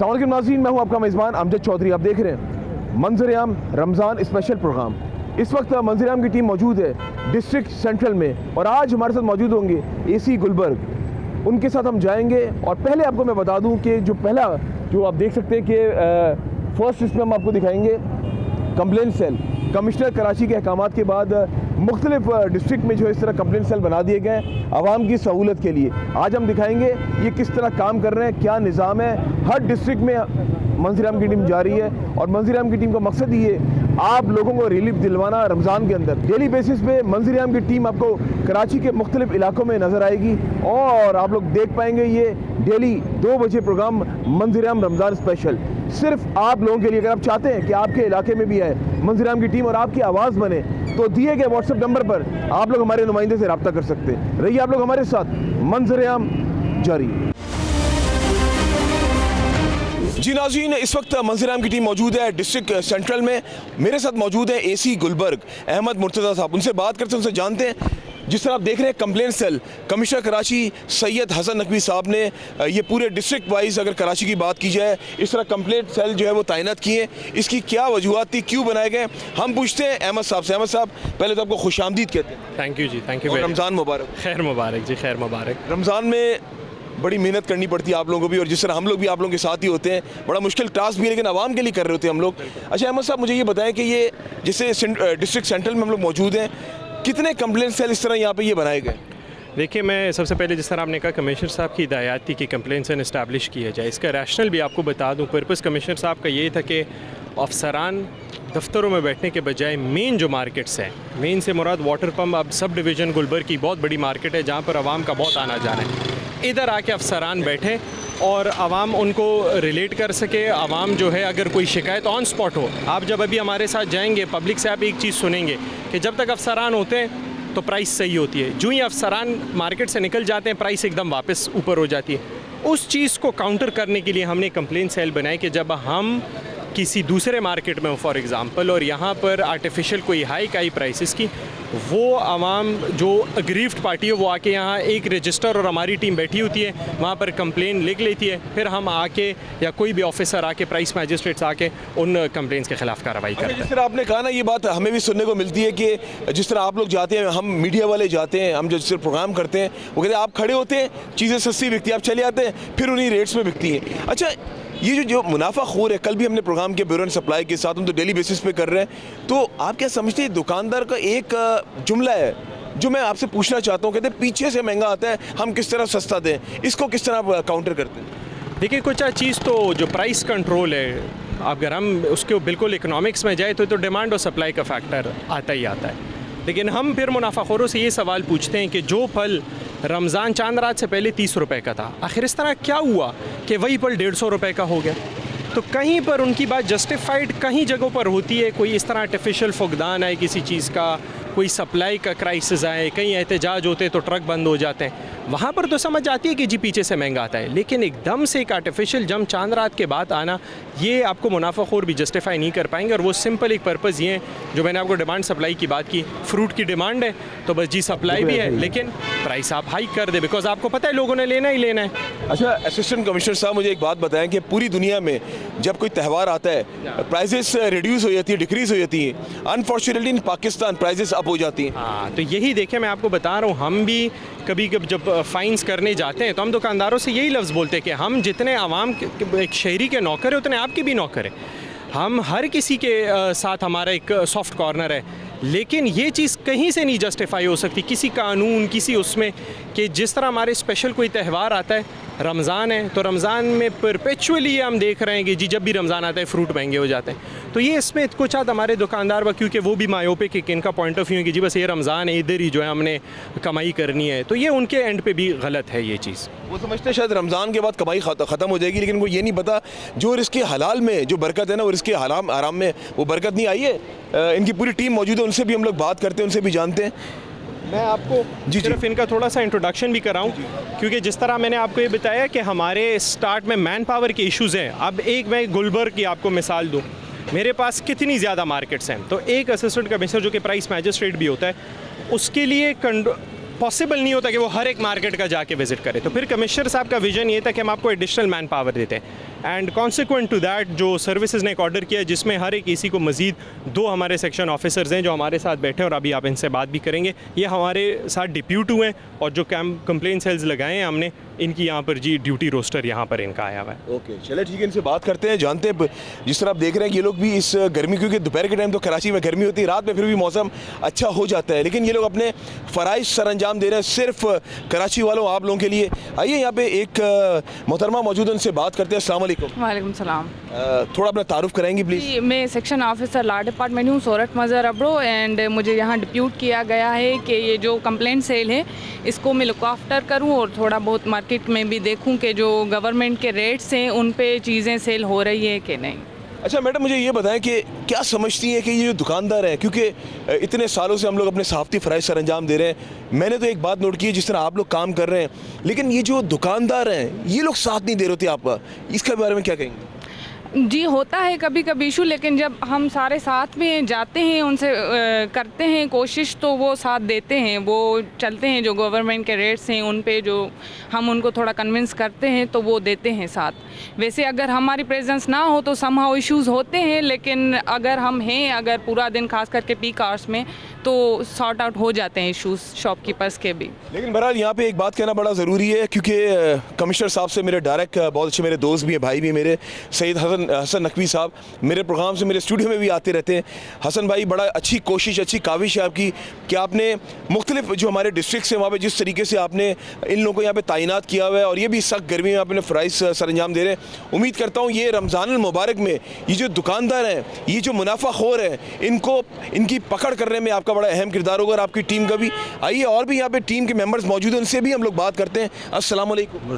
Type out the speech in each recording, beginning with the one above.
अस्सलाम वालेकुम नाज़रीन, मैं हूं आपका मेज़बान अमजद चौधरी। आप देख रहे हैं मंजर-ए-आम रमज़ान स्पेशल प्रोग्राम। इस वक्त मंजर-ए-आम की टीम मौजूद है डिस्ट्रिक्ट सेंट्रल में और आज हमारे साथ मौजूद होंगे AC गुलबर्ग। उनके साथ हम जाएंगे और पहले आपको मैं बता दूं कि जो आप देख सकते हैं कि फर्स्ट इसमें हम आपको दिखाएंगे कंप्लेंट सेल। कमिश्नर कराची के अहकामात के बाद मुख्तलिफ डिस्ट्रिक्ट में जो इस तरह कंप्लेंट सेल बना दिए गए आवाम की सहूलत के लिए। आज हम दिखाएंगे ये किस तरह काम कर रहे हैं, क्या निज़ाम है। हर डिस्ट्रिक्ट में मंजर-ए-आम की टीम जा रही है और मंजर-ए-आम की टीम का मकसद ये आप लोगों को रिलीफ दिलवाना रमज़ान के अंदर। डेली बेसिस पे मंजर-ए-आम की टीम आपको कराची के मुख्तलिफ इलाकों में नज़र आएगी और आप लोग देख पाएंगे ये डेली 2 बजे प्रोग्राम मंजर-ए-आम रमज़ान स्पेशल सिर्फ आप लोगों के लिए। अगर आप चाहते हैं कि आपके इलाके में भी आए मंजर-ए-आम की टीम और आपकी आवाज़ बने तो दिए गए व्हाट्सएप नंबर पर आप लोग हमारे नुमाइंदे से रब्ता कर सकते हैं। रहिए आप लोग हमारे साथ, मंजर-ए-आम जारी। जी नाज़रीन, इस वक्त मंजर-ए-आम की टीम मौजूद है डिस्ट्रिक्ट सेंट्रल में। मेरे साथ मौजूद है AC गुलबर्ग अहमद मुर्तज़ा साहब। उनसे बात करते हैं, उनसे जानते हैं। जिस तरह आप देख रहे हैं complaint cell commissioner Karachi Syed Hasan Naqvi sahab ने ये पूरे डिस्ट्रिक्ट वाइज अगर कराची की बात की जाए इस तरह कंप्लेंट सेल जो है वो तैनात किए। इसकी क्या वजूहत थी, क्यों बनाए गए, हम पूछते हैं अहमद साहब से। अहमद साहब, पहले तो आपको खुशामदीद कहते हैं। Thank you ji, thank you. Ramzan मुबारक। खैर मुबारक जी, खैर मुबारक। रमज़ान में बड़ी मेहनत करनी पड़ती है आप लोगों को भी और जिस तरह हम लोग भी आप लोगों के साथ ही होते हैं, बड़ा मुश्किल टास्क भी है लेकिन आवाम के लिए कर रहे होते हैं हम लोग। अच्छा अहमद साहब, मुझे ये बताएं कि ये जैसे डिस्ट्रिक्ट सेंट्रल में हम लोग मौजूद हैं, कितने कंप्लेंट सेल इस तरह यहाँ पे ये बनाए गए? देखिए, मैं सबसे पहले जिस तरह आपने कहा कमिश्नर साहब की हिदायत थी कि कंप्लेंट सेल इस्टेब्लिश किया जाए, इसका रैशनल भी आपको बता दूं। पर्पस कमिश्नर साहब का ये था कि अफसरान दफ्तरों में बैठने के बजाय मेन जो मार्केट्स हैं, मेन से मुराद वाटर पम्प, अब सब डिवीज़न गुलबर्ग की बहुत बड़ी मार्केट है जहाँ पर आवाम का बहुत आना जाना है, इधर आके अफसरान बैठे और आवाम उनको रिलेट कर सके। आवाम जो है अगर कोई शिकायत ऑन स्पॉट हो, आप जब अभी हमारे साथ जाएंगे पब्लिक से आप एक चीज़ सुनेंगे कि जब तक अफसरान होते हैं तो प्राइस सही होती है, जो ही अफसरान मार्केट से निकल जाते हैं प्राइस एकदम वापस ऊपर हो जाती है। उस चीज़ को काउंटर करने के लिए हमने कंप्लेंट सेल बनाई कि जब हम किसी दूसरे मार्केट में हो फॉर एग्ज़ाम्पल और यहाँ पर आर्टिफिशियल कोई हाई प्राइसेस की, वो आवाम जो अग्रीव्ड पार्टी है वो आके यहाँ एक रजिस्टर और हमारी टीम बैठी होती है, वहाँ पर कंप्लेन लिख लेती है, फिर हम आके या कोई भी ऑफिसर आके प्राइस मैजिस्ट्रेट्स आके उन कंप्लेंट्स के खिलाफ कार्रवाई करते हैं। जिस तरह आपने कहा ना, ये बात हमें भी सुनने को मिलती है कि जिस तरह आप लोग जाते हैं, हम मीडिया वाले जाते हैं, हम जिस तरह प्रोग्राम करते हैं, वो कहते हैं आप खड़े होते हैं, चीज़ें सस्ती बिकती है, आप चले आते हैं, फिर उन्हीं रेट्स में बिकती हैं। अच्छा, ये जो मुनाफाखोर है, कल भी हमने प्रोग्राम किया ब्यूरो एंड सप्लाई के साथ, हम तो डेली बेसिस पे कर रहे हैं, तो आप क्या समझते हैं दुकानदार का एक जुमला है जो मैं आपसे पूछना चाहता हूँ, कहते हैं पीछे से महंगा आता है, हम किस तरह सस्ता दें, इसको किस तरह आप काउंटर करते हैं? देखिए, कुछ चीज़ तो जो प्राइस कंट्रोल है, अगर हम उसके बिल्कुल इकोनॉमिक्स में जाए तो डिमांड और सप्लाई का फैक्टर आता ही आता है। लेकिन हम फिर मुनाफाखोरों से ये सवाल पूछते हैं कि जो फल रमज़ान चांद रात से पहले 30 रुपए का था, आखिर इस तरह क्या हुआ कि वही फल 150 रुपए का हो गया? तो कहीं पर उनकी बात जस्टिफाइड कहीं जगहों पर होती है, कोई इस तरह आर्टिफिशियल फुकदान आए किसी चीज़ का, कोई सप्लाई का क्राइसिस आए, कहीं एहतजाज होते तो ट्रक बंद हो जाते हैं, वहाँ पर तो समझ आती है कि जी पीछे से महंगा आता है। लेकिन एकदम से एक आर्टिफिशियल जम चांद रात के बाद आना, ये आपको मुनाफाखोर भी जस्टिफाई नहीं कर पाएंगे। और वो सिंपल एक पर्पज़ ये है, जो मैंने आपको डिमांड सप्लाई की बात की, फ्रूट की डिमांड है तो बस जी सप्लाई भी है, लेकिन प्राइस आप हाई कर दे, बिकॉज आपको पता है लोगों ने लेना ही लेना है। अच्छा असिस्टेंट कमिश्नर साहब, मुझे एक बात बताएं कि पूरी दुनिया में जब कोई त्यौहार आता है प्राइसेस रिड्यूस हो जाती है, डिक्रीज हो जाती है, unfortunately in Pakistan prices up हो जाती हैं। हाँ, तो यही देखें, मैं आपको बता रहा हूँ, हम भी कभी कभी जब फाइन्स करने जाते हैं तो हम दुकानदारों से यही लफ्ज़ बोलते हैं कि हम जितने आवाम एक शहरी के नौकर है उतने आपके भी नौकर है, हम हर किसी के साथ हमारा एक सॉफ्ट कॉर्नर है। लेकिन ये चीज़ कहीं से नहीं जस्टिफाई हो सकती किसी कानून, किसी उसमें, कि जिस तरह हमारे स्पेशल कोई त्यौहार आता है, रमज़ान है तो रमज़ान में परपेचुअली हम देख रहे हैं कि जी जब भी रमज़ान आता है फ्रूट महंगे हो जाते हैं। तो ये इसमें कुछ आद हमारे दुकानदार व क्योंकि वो भी मायोपिक एक इनका पॉइंट ऑफ व्यू है कि जी बस ये रमज़ान है, इधर ही जो है हमने कमाई करनी है, तो ये उनके एंड पे भी गलत है ये चीज़। वो समझते हैं शायद रमज़ान के बाद कमाई ख़त्म हो जाएगी, लेकिन वो ये नहीं पता जो रिस्क हलाल में जो बरकत है ना, वो रिस्क आराम में वो बरकत नहीं आई है। इनकी पूरी टीम मौजूद है, उनसे भी हम लोग बात करते हैं, उनसे भी जानते हैं। मैं आपको सिर्फ इनका थोड़ा सा इंट्रोडक्शन भी कराऊं, क्योंकि जिस तरह मैंने आपको ये बताया कि हमारे स्टार्ट में मैन पावर के इश्यूज़ हैं। अब एक मैं गुलबर्ग की आपको मिसाल दूं, मेरे पास कितनी ज़्यादा मार्केट्स हैं, तो एक असिस्टेंट कमिश्नर जो कि प्राइस मैजिस्ट्रेट भी होता है, उसके लिए पॉसिबल नहीं होता कि वो हर एक मार्केट का जाके विजिट करे। तो फिर कमिश्नर साहब का विजन ये था कि हम आपको एडिशनल मैन पावर देते हैं। एंड कॉन्सिक्वेंट टू दैट जो सर्विसेज ने एक ऑर्डर किया जिसमें हर एक एसी को मज़ीद 2 हमारे सेक्शन ऑफिसर्स हैं जो हमारे साथ बैठे हैं और अभी आप इनसे बात भी करेंगे। ये हमारे साथ डिप्यूट हुए हैं और जो कंप्लेन सेल्स लगाए हैं हमने, इनकी यहाँ पर जी ड्यूटी रोस्टर यहाँ पर इनका आया हुआ है। ओके चले ठीक है, इनसे बात करते हैं, जानते हैं जिस तरह आप देख रहे हैं ये लोग भी इस गर्मी, क्योंकि दोपहर के टाइम तो कराची में गर्मी होती है, रात में फिर भी मौसम अच्छा हो जाता है, लेकिन ये लोग अपने फ़राइज़ सर अंजाम दे रहे हैं सिर्फ कराची वालों आप लोगों के लिए। आइए यहाँ पे एक मोहतरमा मौजूद है, उनसे बात करते हैं। अस्सलाम वालेकुम। वालेकुम सलाम। थोड़ा अपना तारुफ कराएंगी प्लीज़? जी, मैं सेक्शन ऑफिसर लॉ डिपार्टमेंट हूँ, सोरठ मज़र अब्रो, एंड मुझे यहाँ डिप्यूट किया गया है कि ये जो कंप्लेंट सेल है इसको मैं लुक आफ्टर करूँ और थोड़ा बहुत मार्केट में भी देखूँ कि जो गवर्नमेंट के रेट्स हैं उन पे चीज़ें सेल हो रही है कि नहीं। अच्छा मैडम, मुझे ये बताएं कि क्या समझती हैं कि ये जो दुकानदार हैं, क्योंकि इतने सालों से हम लोग अपने सहाफ़ती फ़राइज़ सर अंजाम दे रहे हैं, मैंने तो एक बात नोट की है जिस तरह आप लोग काम कर रहे हैं, लेकिन ये जो दुकानदार हैं ये लोग साथ नहीं दे रहे होते आपका, इसके बारे में क्या कहेंगे? जी, होता है कभी कभी इशू, लेकिन जब हम सारे साथ में जाते हैं उनसे करते हैं कोशिश तो वो साथ देते हैं, वो चलते हैं। जो गवर्नमेंट के रेट्स हैं उन पे जो हम उनको थोड़ा कन्विंस करते हैं तो वो देते हैं साथ। वैसे अगर हमारी प्रेजेंस ना हो तो समहाउ इश्यूज़ होते हैं, लेकिन अगर हम हैं, अगर पूरा दिन खास करके पीक आवर्स में, तो सॉर्ट आउट हो जाते हैं इश्यूज़ शॉपकीपर्स के भी। लेकिन बहरहाल यहाँ पे एक बात कहना बड़ा ज़रूरी है, क्योंकि कमिश्नर साहब से मेरे डायरेक्ट बहुत अच्छे मेरे दोस्त भी हैं, भाई भी मेरे, सैयद हसन नकवी साहब मेरे प्रोग्राम से मेरे स्टूडियो में भी आते रहते हैं। हसन भाई, बड़ा अच्छी कोशिश, अच्छी काविश है आपकी कि आपने मुख्तलिफ जो हमारे डिस्ट्रिक्ट हैं वहाँ पे जिस तरीके से आपने इन लोगों को यहाँ पे तैनात किया हुआ है, और ये भी सख्त गर्मी में अपने फ़राइज़ सर अंजाम दे रहे हैं। उम्मीद करता हूँ ये रमज़ानुल मुबारक में ये जो दुकानदार हैं, ये जो मुनाफाखोर हैं, इनकी पकड़ करने में आपका बड़ा अहम किरदार होगा और आपकी टीम का भी। आइए और भी यहाँ पे टीम के मेंबर्स मौजूद हैं, उनसे भी हम लोग बात करते हैं। अस्सलाम वालेकुम।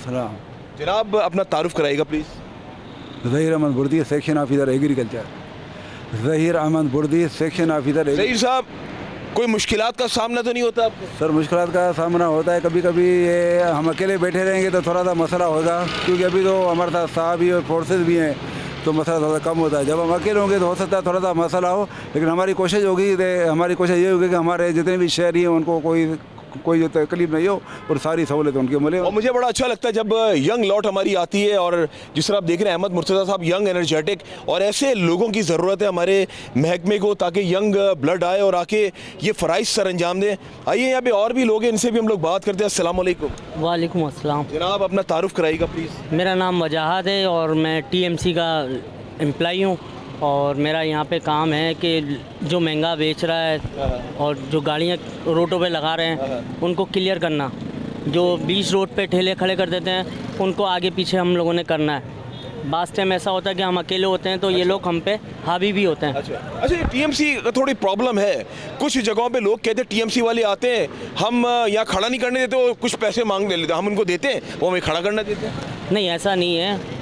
जनाब अपना तारुफ कराइएगा please? Zaheer Ahmed Burdi, section officer agriculture. Zaheer Ahmed Burdi, section officer. Zaheer साहब, कोई मुश्किलात का सामना तो नहीं होता आपको? सर मुश्किलात का सामना होता है कभी कभी, ये हम अकेले बैठे रहेंगे तो थोड़ा सा मसला होगा, क्योंकि अभी तो हमारे साथ साहब भी और फोर्सेस भी हैं तो मसला थोड़ा कम होता है। जब हम अकेले होंगे तो हो सकता है थोड़ा सा मसला हो, लेकिन हमारी कोशिश ये होगी कि हमारे जितने भी शहरी हैं उनको कोई जो तकलीफ नहीं हो और सारी सहूलत उनके मिले। और मुझे बड़ा अच्छा लगता है जब यंग लॉट हमारी आती है, और जिस तरह आप देख रहे हैं अहमद मुर्तज़ा साहब यंग एनर्जेटिक, और ऐसे लोगों की ज़रूरत है हमारे महकमे को, ताकि यंग ब्लड आए और आके ये फ़राइज़ सर अंजाम दें। आइए यहाँ पे और भी लोग हैं, इनसे भी हम लोग बात करते हैं। अस्सलाम वालेकुम। वालेकुम अस्सलाम। जनाब अपना तारुफ कराइएगा प्लीज़? मेरा नाम वजाहत है और मैं TMC का एम्प्लॉई हूँ, और मेरा यहाँ पे काम है कि जो महंगा बेच रहा है और जो गाड़ियाँ रोडों पे लगा रहे हैं उनको क्लियर करना। जो बीच रोड पे ठेले खड़े कर देते हैं उनको आगे पीछे हम लोगों ने करना है। बास टाइम ऐसा होता है कि हम अकेले होते हैं तो ये लोग हम पे हावी भी होते हैं। अच्छा, TMC का थोड़ी प्रॉब्लम है, कुछ जगहों पे लोग कहते हैं TMC वाले आते हैं, हम यहाँ खड़ा नहीं करने देते और कुछ पैसे मांग ले लेते हैं, हम उनको देते हैं, वो हमें खड़ा करना देते हैं। नहीं, ऐसा नहीं है।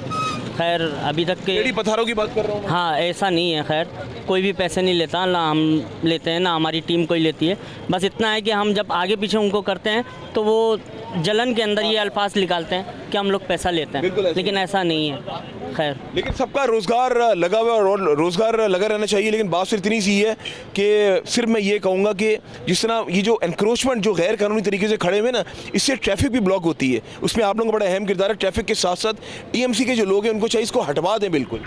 खैर अभी तक के पत्थरों की बात कर रहा हूँ। हाँ, ऐसा नहीं है। खैर कोई भी पैसे नहीं लेता, ना हम लेते हैं ना हमारी टीम कोई लेती है। बस इतना है कि हम जब आगे पीछे उनको करते हैं तो वो जलन के अंदर ये अल्फाज निकालते हैं कि हम लोग पैसा लेते हैं, लेकिन ऐसा नहीं है। खैर लेकिन सबका रोज़गार लगा हुआ है, रोज़गार लगा रहना चाहिए, लेकिन बात सिर्फ इतनी सी है कि सिर्फ मैं ये कहूँगा कि जिस तरह ये जो एनक्रोचमेंट जो गैर कानूनी तरीके से खड़े हुए ना, इससे ट्रैफिक भी ब्लॉक होती है, उसमें आप लोगों का बड़ा अहम किरदार है। ट्रैफिक के साथ साथ TMC के जो लोग हैं उनको चाहिए इसको हटवा दें। बिल्कुल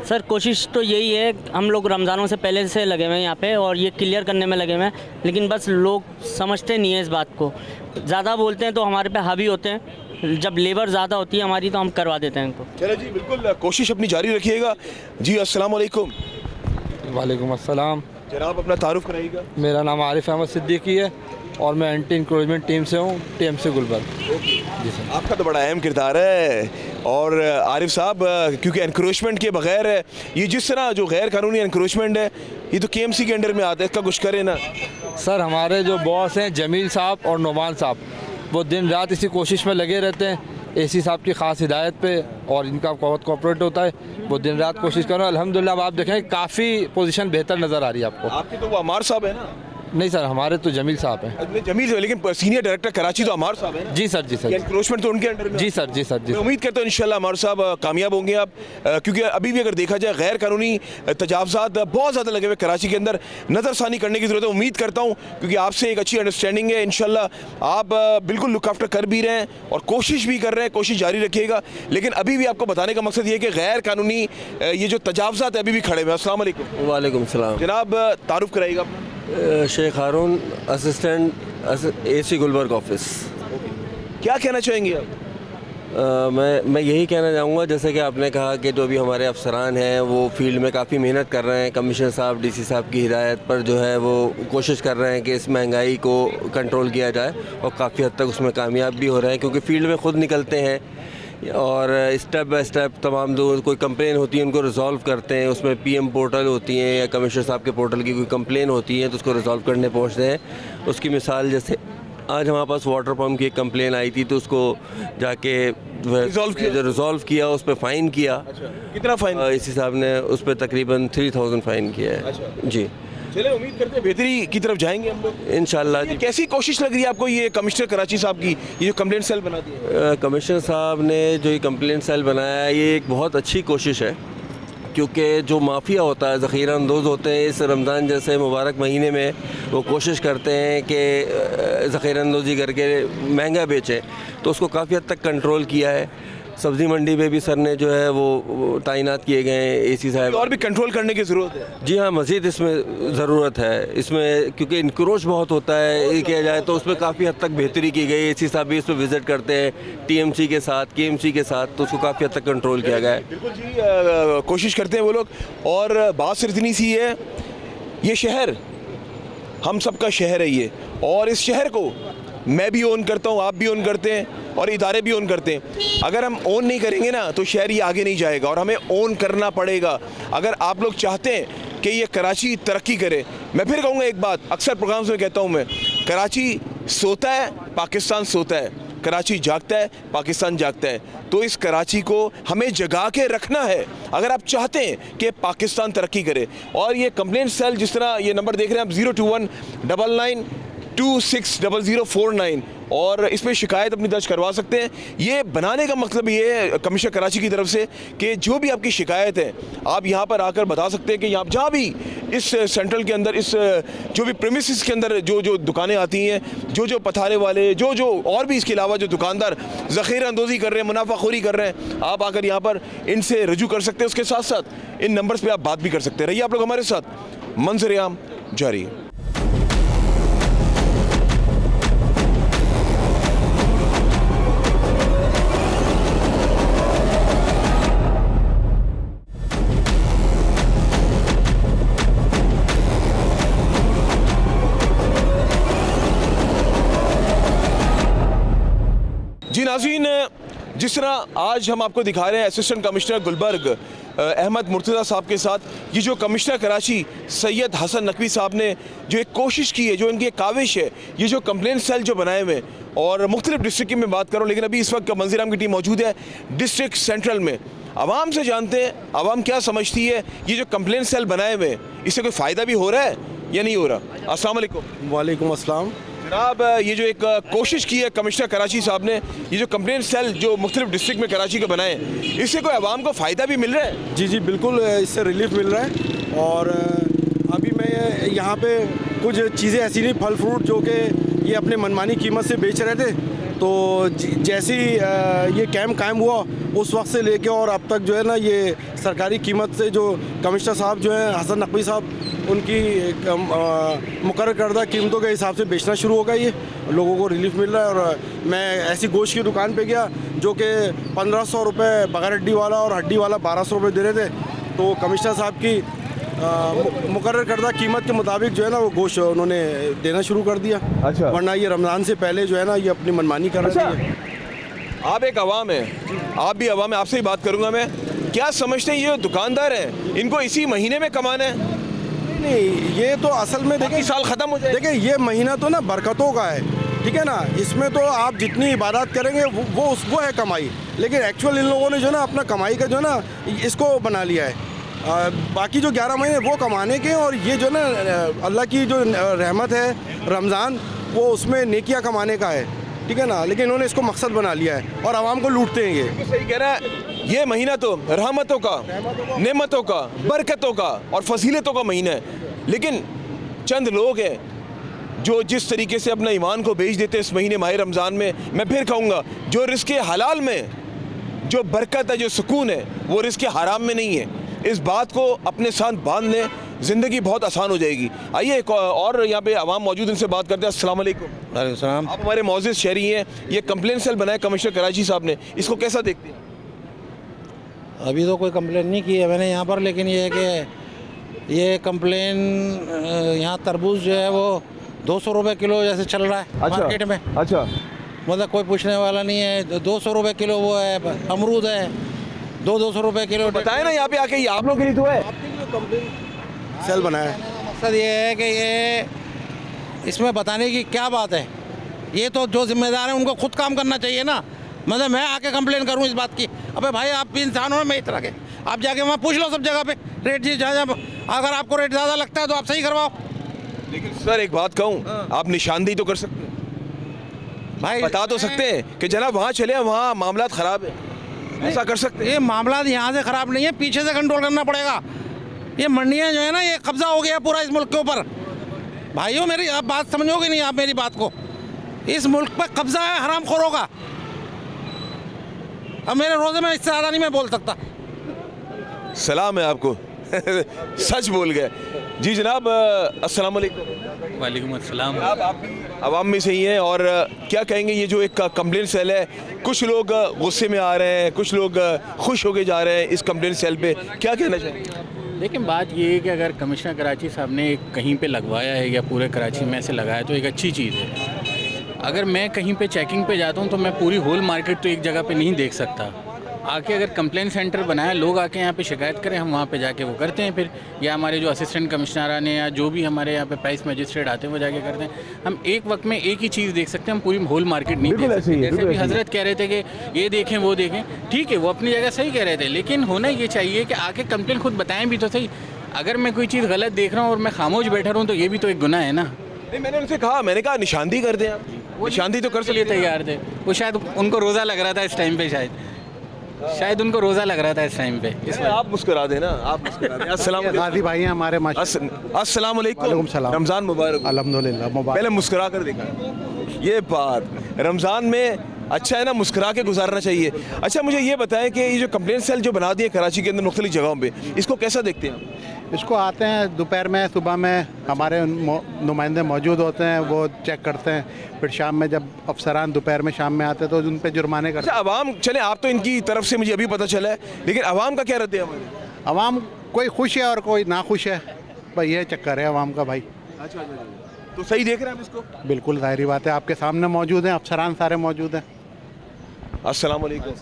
सर, कोशिश तो यही है। हम लोग रमज़ानों से पहले से लगे हुए हैं यहाँ पे और ये क्लियर करने में लगे हुए हैं, लेकिन बस लोग समझते नहीं है इस बात को। ज़्यादा बोलते हैं तो हमारे पे हावी होते हैं, जब लेबर ज़्यादा होती है हमारी तो हम करवा देते हैं इनको। चलो जी, बिल्कुल कोशिश अपनी जारी रखिएगा जी। अस्सलाम वालेकुम। वालेकुम अस्सलाम। जनाब अपना तारुफ कराइएगा? मेरा नाम आरिफ अहमद सिद्दीकी है और मैं एंटी इंक्रोचमेंट टीम से हूँ, TMC गुलबर्ग। जी सर। आपका तो बड़ा अहम किरदार है। और आरिफ साहब, क्योंकि एनक्रोचमेंट के बगैर ये जिस तरह जो गैर कानूनी एनक्रोचमेंट है ये तो KMC के अंडर में आता है, इसका कुछ करें ना। सर हमारे जो बॉस हैं जमील साहब और नोमान साहब, वो दिन रात इसी कोशिश में लगे रहते हैं, AC साहब की ख़ास हिदायत पे, और इनका बहुत कोऑपरेट होता है, वो दिन रात कोशिश कर रहे हैं। अल्हम्दुलिल्लाह आप देखें काफ़ी पोजीशन बेहतर नज़र आ रही है आपको। आपके तो वो अमार साहब है ना? नहीं सर, हमारे तो जमील साहब हैं। अपने जमील से, लेकिन सीनियर डायरेक्टर कराची तो अमार साहब हैं। जी सर, जी सर, एनक्रोचमेंट तो उनके अंडर में। जी सर, जी सर, जी मैं उम्मीद करता हूँ इंशाल्लाह अमार साहब कामयाब होंगे आप, क्योंकि अभी भी अगर देखा जाए गैर कानूनी तजावज़ात बहुत ज़्यादा लगे हुए कराची के अंदर, नज़रसानी करने की ज़रूरत है। उम्मीद करता हूँ क्योंकि आपसे एक अच्छी अंडरस्टैंडिंग है, इंशाल्लाह आप बिल्कुल लुक आफ्टर कर भी रहे हैं और कोशिश भी कर रहे हैं, कोशिश जारी रखिएगा। लेकिन अभी भी आपको बताने का मकसद ये है कि गैर कानूनी ये जो तजावज़ात है अभी भी खड़े हुए हैं। अस्सलाम वालेकुम। वालेकुम सलाम। जनाब तारुफ कराइएगा अपना। शेख हारून, असिस्टेंट एसी गुलबर्ग ऑफिस। क्या कहना चाहेंगे आप? मैं यही कहना चाहूँगा, जैसे कि आपने कहा कि जो भी हमारे अफसरान हैं वो फील्ड में काफ़ी मेहनत कर रहे हैं। कमिश्नर साहब, डीसी साहब की हिदायत पर जो है वो कोशिश कर रहे हैं कि इस महंगाई को कंट्रोल किया जाए, और काफ़ी हद तक उसमें कामयाब भी हो रहे हैं, क्योंकि फील्ड में ख़ुद निकलते हैं और स्टेप बाय स्टेप तमाम जो कोई कंप्लेन होती है उनको रिज़ॉल्व करते हैं। उसमें पीएम पोर्टल होती हैं या कमिश्नर साहब के पोर्टल की कोई कंप्लेन होती है तो उसको रिज़ॉल्व करने पहुँचते हैं। उसकी मिसाल जैसे आज हमारे पास वाटर पम्प की एक कंप्लेन आई थी, तो उसको जाके रिज़ॉल्व किया, उस पर फ़ाइन किया। कितना फाइन? इसी साहब ने उस पर तकरीबन 3000 फ़ाइन किया है। जी, चले, उम्मीद करते हैं बेहतरी की तरफ जाएंगे हम लोग इंशाल्लाह। ये कैसी कोशिश लग रही है आपको ये कमिश्नर कराची साहब की, ये जो कंप्लेंट सेल बना दी है? कमिश्नर साहब ने जो ये कंप्लेंट सेल बनाया है, ये एक बहुत अच्छी कोशिश है, क्योंकि जो माफिया होता है, ज़ख़ीरा अंदोज़ होते हैं, इस रमज़ान जैसे मुबारक महीने में वो कोशिश करते हैं कि ज़ख़ीरा अंदोज़ी करके महंगा बेचें, तो उसको काफ़ी हद तक कंट्रोल किया है। सब्ज़ी मंडी पे भी सर ने जो है वो तैनात किए गए हैं एसी साहब। और भी कंट्रोल करने की ज़रूरत है। जी हाँ, मज़ीद इसमें ज़रूरत है, इसमें क्योंकि इनक्रोच बहुत होता है ये किया जाए, तो उसमें काफ़ी हद तक बेहतरी की गई। एसी साहब भी इस पर विज़िट करते हैं टीएमसी के साथ, केएमसी के साथ, तो उसको काफ़ी हद तक कंट्रोल किया गया है। बिल्कुल जी, कोशिश करते हैं वो लोग। और बात सिर्फ इतनी सी है, ये शहर हम सब का शहर है ये, और इस शहर को मैं भी ओन करता हूँ, आप भी ओन करते हैं, और इदारे भी ओन करते हैं। अगर हम ओन नहीं करेंगे ना तो शहर ये आगे नहीं जाएगा, और हमें ओन करना पड़ेगा अगर आप लोग चाहते हैं कि ये कराची तरक्की करे। मैं फिर कहूँगा एक बात, अक्सर प्रोग्राम्स में कहता हूँ मैं, कराची सोता है, पाकिस्तान सोता है, कराची जागता है, पाकिस्तान जागता है। तो इस कराची को हमें जगा के रखना है अगर आप चाहते हैं कि पाकिस्तान तरक्की करे। और ये कंप्लेंट सेल, जिस तरह ये नंबर देख रहे हैं आप, 02199260049, और इस पर शिकायत अपनी दर्ज करवा सकते हैं। ये बनाने का मतलब ये है कमिश्नर कराची की तरफ से कि जो भी आपकी शिकायत है आप यहाँ पर आकर बता सकते हैं कि यहाँ जहाँ भी इस सेंट्रल के अंदर, इस जो भी प्रेमिसेस के अंदर जो दुकानें आती हैं, जो पथारे वाले, जो और भी इसके अलावा जो दुकानदार ज़ख़ीरा अंदोज़ी कर रहे हैं, मुनाफाखोरी कर रहे हैं, आप आकर यहाँ पर इनसे रजू कर सकते हैं। उसके साथ साथ इन नंबर्स पर आप बात भी कर सकते हैं। रहिए आप लोग हमारे साथ, मंज़र आम जारी। जी नाज़रीन, जिस तरह आज हम आपको दिखा रहे हैं असिस्टेंट कमिश्नर गुलबर्ग अहमद मुर्तज़ा साहब के साथ, ये जो कमिश्नर कराची सैयद हसन नकवी साहब ने जो एक कोशिश की है, जो इनकी एक काविश है, ये जो कंप्लेंट सेल जो बनाए हुए हैं, और मुख्तलिफ डिस्ट्रिक्ट की मैं बात कर रहा हूँ, लेकिन अभी इस वक्त मंज़र आम की टीम मौजूद है डिस्ट्रिक्ट सेंट्रल में। आवाम से जानते हैं आवाम क्या समझती है, ये जो कंप्लेंट सेल बनाए हुए हैं इससे कोई फ़ायदा भी हो रहा है या नहीं हो रहा? अस्सलाम वालेकुम। वालेकुम अस्सलाम। जनाब, ये जो एक कोशिश की है कमिश्नर कराची साहब ने, ये जो कंप्लेंट सेल जो मुख्तलिफ डिस्ट्रिक्ट में कराची के बनाए, इससे कोई आवाम को फ़ायदा भी मिल रहा है? जी बिल्कुल, इससे रिलीफ मिल रहा है। और अभी मैं यहाँ पे कुछ चीज़ें ऐसी नहीं, फल फ्रूट जो कि ये अपने मनमानी कीमत से बेच रहे थे, तो जैसे ही ये कैंप कायम हुआ उस वक्त से लेके और अब तक जो है ना, ये सरकारी कीमत से जो कमिश्नर साहब जो हैं हसन नकवी साहब, उनकी मुकर्रर करदा कीमतों के हिसाब से बेचना शुरू होगा। ये लोगों को रिलीफ मिल रहा है। और मैं ऐसी गोश्त की दुकान पे गया जो कि 1500 रुपये बगैर हड्डी वाला और हड्डी वाला 1200 रुपये दे रहे थे, तो कमिश्नर साहब की मुकर्रर करदा कीमत के मुताबिक जो है ना वो गोश्त उन्होंने देना शुरू कर दिया। अच्छा। वरना ये रमज़ान से पहले जो है ना ये अपनी मनमानी कर रहे थे। आप एक अवाम है, आप भी अवाम है, आपसे ही बात करूँगा मैं। क्या समझते हैं ये दुकानदार हैं, इनको इसी महीने में कमाना है? नहीं, ये तो असल में देखिए साल ख़त्म हो जाए। देखिए ये महीना तो ना बरकतों का है, ठीक है ना, इसमें तो आप जितनी इबादत करेंगे वो है कमाई। लेकिन एक्चुअल इन लोगों ने जो ना अपना कमाई का जो ना इसको बना लिया है बाकी जो 11 महीने वो कमाने के, और ये जो ना अल्लाह की जो रहमत है रमज़ान, वो उसमें नेकियां कमाने का है, ठीक है ना। लेकिन इन्होंने इसको मकसद बना लिया है और आवाम को लूटते हैं ये। सही कह रहा है, ये महीना तो रहमतों का, नेमतों का, बरकतों का और फजीलतों का महीना है, लेकिन चंद लोग हैं जो जिस तरीके से अपना ईमान को बेच देते इस महीने माह रमज़ान में। मैं फिर कहूँगा, जो रिज़्क़ हलाल में जो बरकत है, जो सुकून है, वो रिज़्क़ हराम में नहीं है। इस बात को अपने साथ बांध लें, ज़िंदगी बहुत आसान हो जाएगी। आइए एक और यहाँ पे आवाम मौजूद, इनसे बात करते हैं। अस्सलाम वालेकुम। वालेकुम सलाम। आप हमारे मौजूद शहरी हैं, ये कंप्लेन सेल बनाया कमिश्नर कराची साहब ने, इसको कैसा देखते हैं? अभी तो कोई कंप्लेन नहीं की है मैंने यहाँ पर, लेकिन ये है कि ये कंप्लेन यहाँ तरबूज जो है वो 200 रुपये किलो जैसे चल रहा है मार्केट में। अच्छा, मतलब कोई पूछने वाला नहीं है। 200 रुपये किलो वो है, अमरूद है 200 रुपये किलो। बताए ना यहाँ पे आके, ये आप लोग के लिए तो है। सेल बनाया है। मकसद ये है कि ये इसमें बताने की क्या बात है, ये तो जो जिम्मेदार है उनको खुद काम करना चाहिए ना। मतलब मैं आके कंप्लेन करूं इस बात की? अबे भाई आप भी इंसान हो, मैं इस तरह के, आप जाके वहाँ पूछ लो सब जगह पे रेट जी, जहाँ अगर आपको रेट ज़्यादा लगता है तो आप सही करवाओ। लेकिन सर एक बात कहूँ, आप निशानदेही तो कर सकते हैं भाई बता तो सकते हैं कि जनाब वहाँ चले, वहाँ मामला ख़राब है, ऐसा कर सकते हैं। ये मामला यहाँ से ख़राब नहीं है, पीछे से कंट्रोल करना पड़ेगा। ये मंडियाँ जो है ना, ये कब्जा हो गया पूरा इस मुल्क के ऊपर। भाइयों मेरी आप बात समझोगे नहीं आप मेरी बात को, इस मुल्क पर कब्जा है हरामखोरों का। अब मेरे रोज़े में इससे ज़्यादा नहीं मैं बोल सकता। सलाम है आपको सच बोल गए जी जनाब। अस्सलाम वालेकुम। वालेकुम अस्सलाम। आप आवाम में से ही हैं, और क्या कहेंगे, ये जो एक कंप्लेंट सेल है, कुछ लोग गुस्से में आ रहे हैं, कुछ लोग खुश होके जा रहे हैं इस कंप्लेंट सेल पे, क्या कहना चाहेंगे? लेकिन बात ये है कि अगर कमिश्नर कराची साहब ने एक कहीं पे लगवाया है या पूरे कराची में से लगाया तो एक अच्छी चीज़ है। अगर मैं कहीं पे चेकिंग पे जाता हूँ तो मैं पूरी होल मार्केट तो एक जगह पे नहीं देख सकता। आके अगर कंप्लेन सेंटर बनाया, लोग आके यहाँ पे शिकायत करें, हम वहाँ पे जाके वो करते हैं फिर, या हमारे जो असिस्टेंट कमिश्नर ने या जो भी हमारे यहाँ पे प्राइस मजिस्ट्रेट आते हैं वो जाके करते हैं। हम एक वक्त में एक ही चीज़ देख सकते हैं, हम पूरी होल मार्केट नहीं देख सकते। जैसे भी हजरत कह रहे थे कि ये देखें वो देखें, ठीक है वो अपनी जगह सही कह रहे थे, लेकिन होना ये चाहिए कि आके कंप्लेन खुद बताएं भी तो सही। अगर मैं कोई चीज़ गलत देख रहा हूँ और मैं खामोश बैठा रहूँ तो ये भी तो एक गुनाह है ना। नहीं, मैंने उनसे कहा, मैंने कहा निशानदेही कर दें आप, निशानदेही तो कर लिए तैयार थे। वो शायद उनको रोज़ा लग रहा था इस टाइम पे, शायद उनको रोज़ा लग रहा था इस टाइम पे। इसमें आप मुस्कुरा देना, आप मुस्कुरा दें। अस्सलाम गाजी भाई हैं हमारे। अस्सलाम वालेकुम। वालेकुम सलाम। रमज़ान मुबारक। अल्हम्दुलिल्लाह मुबारक। पहले मुस्कुरा कर देखा, ये बात रमज़ान में अच्छा है ना, मुस्कुरा के गुजारना चाहिए। अच्छा मुझे ये बताएं कि ये जो कंप्लेंट सेल जो बना दिए कराची के अंदर मुख्तलिफ जगहों पे, इसको कैसा देखते हैं आप? इसको आते हैं दोपहर में, सुबह में हमारे नुमाइंदे मौजूद होते हैं, वो चेक करते हैं। फिर शाम में जब अफसरान दोपहर में शाम में आते हैं तो उन पर जुर्माने करते अच्छा आवाम, चले आप तो इनकी तरफ से मुझे अभी पता चला है, लेकिन आवाम का क्या रद्द है? अवाम कोई खुश है और कोई नाखुश है, भाई ये चक्कर है अवाम का भाई। अच्छा तो सही देख रहे हैं आप इसको? बिल्कुल जाहिर बात है, आपके सामने मौजूद हैं, अफसरान सारे मौजूद हैं। अस्सलाम वालेकुम।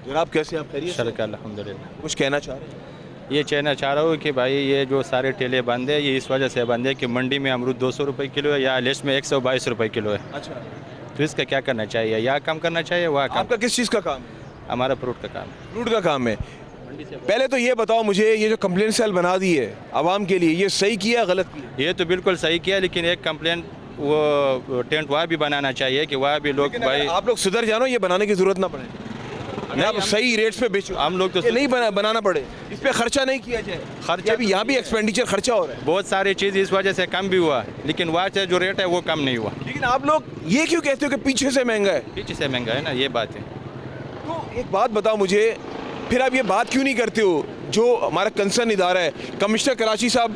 जनाब कैसे आप? खैरियत से? अल्हम्दुलिल्लाह। कुछ कहना चाह रहे हैं? ये कहना चाह रहा हूँ कि भाई ये जो सारे ठेले बंद है, ये इस वजह से बंद है कि मंडी में अमरूद 200 रुपये किलो है, या लिस्ट में 122 रुपये किलो है। अच्छा, तो इसका क्या करना चाहिए? या काम करना चाहिए वहाँ काम? आपका किस चीज़ का काम है? हमारा फ्रूट का काम है। फ्रूट का काम है। पहले तो ये बताओ मुझे, ये जो कंप्लेंट सेल बना दी है आवाम के लिए, ये सही किया गलत किया? ये तो बिल्कुल सही किया, लेकिन एक कंप्लेंट वो टेंट वहाँ भी बनाना चाहिए कि वहाँ भी लोग भाई आप लोग सुधर जानो, ये बनाने की जरूरत ना पड़े, आप सही रेट्स पे बेचो। हम लोग तो ये नहीं बनाना पड़े, इस पे खर्चा नहीं किया जाए। खर्चा भी यहाँ भी एक्सपेंडिचर खर्चा हो रहा है, बहुत सारी चीज़ इस वजह से कम भी हुआ, लेकिन वहाँ से जो रेट है वो कम नहीं हुआ। लेकिन आप लोग ये क्यों कहते हो कि पीछे से महंगा है? पीछे से महंगा है ना, ये बात है। तो एक बात बताओ मुझे, फिर आप ये बात क्यों नहीं करते हो? जो हमारा कंसर्न इदारा है, कमिश्नर कराची साहब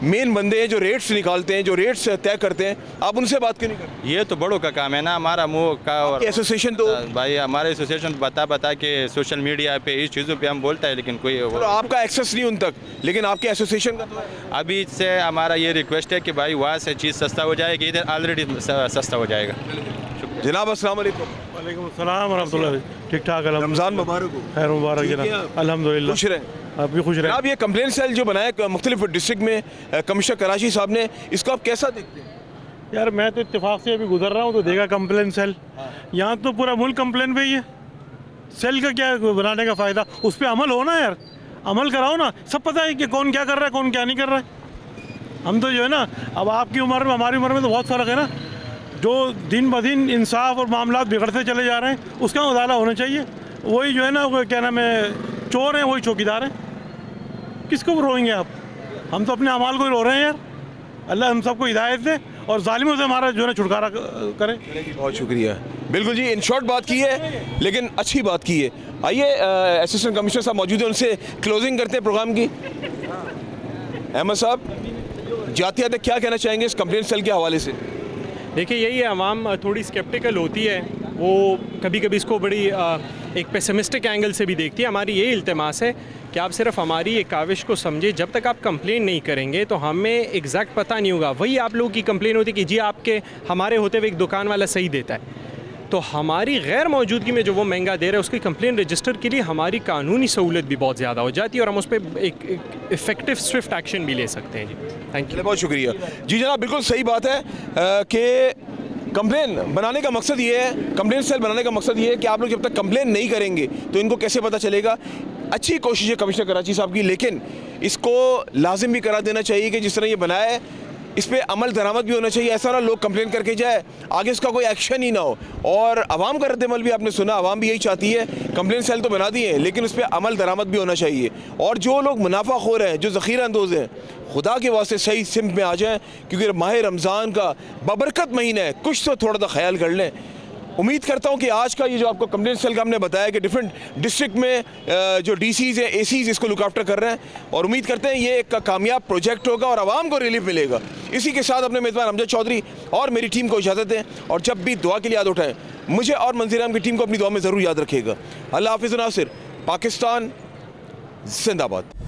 मेन बंदे हैं जो रेट्स निकालते हैं, जो रेट्स तय करते हैं, आप उनसे बात क्यों नहीं करते? ये तो बड़ों का काम है ना, हमारा मुँह का। और एसोसिएशन तो भाई हमारे एसोसिएशन बता के सोशल मीडिया पे इस चीज़ों पे हम बोलता है, लेकिन कोई तो आपका एक्सेस नहीं उन तक, लेकिन आपके एसोसिएशन का तो अभी से हमारा ये रिक्वेस्ट है कि भाई वहाँ से चीज़ सस्ता हो जाएगी, इधर ऑलरेडी सस्ता हो जाएगा। जनाब अस्सलाम वालेकुम। वालेकुम अस्सलाम वरहमतुल्लाह। ठीक ठाक, रमज़ान मुबारक हो। खैर मुबारक जनाब, अल्हम्दुलिल्लाह। खुश रहें, आप भी खुश रहें। आप ये कंप्लेंट सेल जो बनाया मुख्तलिफ डिस्ट्रिक्ट में कमिश्नर कराची साहब ने, इसको आप कैसा देखते हैं? यार मैं तो इत्तेफाक से अभी गुजर रहा हूँ तो देखा कंप्लेन सेल, यहाँ तो पूरा मुल्क कंप्लेन पे ही है। सेल का क्या बनाने का फ़ायदा, उस पर अमल हो ना यार। अमल कराओ ना, सब पता है कि कौन क्या कर रहा है कौन क्या नहीं कर रहा है। हम तो जो है ना, अब आपकी उम्र में हमारी उम्र में तो बहुत फ़र्क है ना, जो दिन ब दिन इंसाफ और मामला बिगड़ते चले जा रहे हैं उसका उजाला होना चाहिए। वही जो है ना, वो क्या नाम है, चोर हैं वही चौकीदार हैं। किसको रोएंगे आप? हम तो अपने अमाल को ही रो रहे हैं यार। अल्लाह हम सबको हिदायत दे और जालिमों से हमारा जो है ना छुटकारा करे। बहुत शुक्रिया। बिल्कुल जी, इन शॉर्ट बात की है लेकिन अच्छी बात की है। आइए असिस्टेंट कमिश्नर साहब मौजूद हैं, उनसे क्लोजिंग करते हैं प्रोग्राम की। अहमद साहब, जाते जाते क्या कहना चाहेंगे इस कंप्लेंट सेल के हवाले से? देखिए, यही है, आवाम थोड़ी स्केप्टिकल होती है, वो कभी कभी इसको बड़ी एक पेसिमिस्टिक एंगल से भी देखती है। हमारी यही इल्तिमास है कि आप सिर्फ हमारी एक काविश को समझे। जब तक आप कंप्लेन नहीं करेंगे तो हमें एग्जैक्ट पता नहीं होगा। वही आप लोगों की कंप्लेन होती है कि जी आपके हमारे होते हुए एक दुकान वाला सही देता है, तो हमारी गैर मौजूदगी में जो वो महंगा दे रहा है उसकी कंप्लेन रजिस्टर के लिए हमारी कानूनी सहूलत भी बहुत ज़्यादा हो जाती है और हम उस पर एक इफेक्टिव स्विफ्ट एक्शन भी ले सकते हैं। जी थैंक यू। बहुत शुक्रिया जी जनाब, बिल्कुल सही बात है कि कंप्लेन बनाने का मकसद ये है, कंप्लेन सेल बनाने का मकसद ये है कि आप लोग जब तक कंप्लेन नहीं करेंगे तो इनको कैसे पता चलेगा। अच्छी कोशिश है कमिश्नर कराची साहब की, लेकिन इसको लाजिम भी करा देना चाहिए कि जिस तरह ये बनाया है इस पर अमल दरामद भी होना चाहिए। ऐसा ना लोग कंप्लेन करके जाए, आगे इसका कोई एक्शन ही ना हो। और आवाम का रद्द-ए-अमल भी आपने सुना, आवाम भी यही चाहती है। कंप्लेन सेल तो बना दिए लेकिन उस पर अमल दरामद भी होना चाहिए। और जो लोग मुनाफाखोर हैं, जो ज़ख़ीरा अंदोज़ हैं, खुदा के वास्ते सही सिम्त में आ जाएँ, क्योंकि माह रमज़ान का बबरकत महीना है, कुछ तो थोड़ा सा ख्याल कर लें। उम्मीद करता हूँ कि आज का ये जो आपको कंप्लेंट सेल का हमने बताया कि डिफरेंट डिस्ट्रिक्ट में जो DCs हैं, ACs इसको लुक आफ्टर कर रहे हैं, और उम्मीद करते हैं ये एक कामयाब प्रोजेक्ट होगा और आवाम को रिलीफ मिलेगा। इसी के साथ अपने मेज़बान अमजद चौधरी और मेरी टीम को इजाज़त दें, और जब भी दुआ के लिए याद उठाएं मुझे और मंजीराम की टीम को अपनी दुआ में ज़रूर याद रखिएगा। अल्लाह हाफ़िज़ नासिर। पाकिस्तान जिंदाबाद।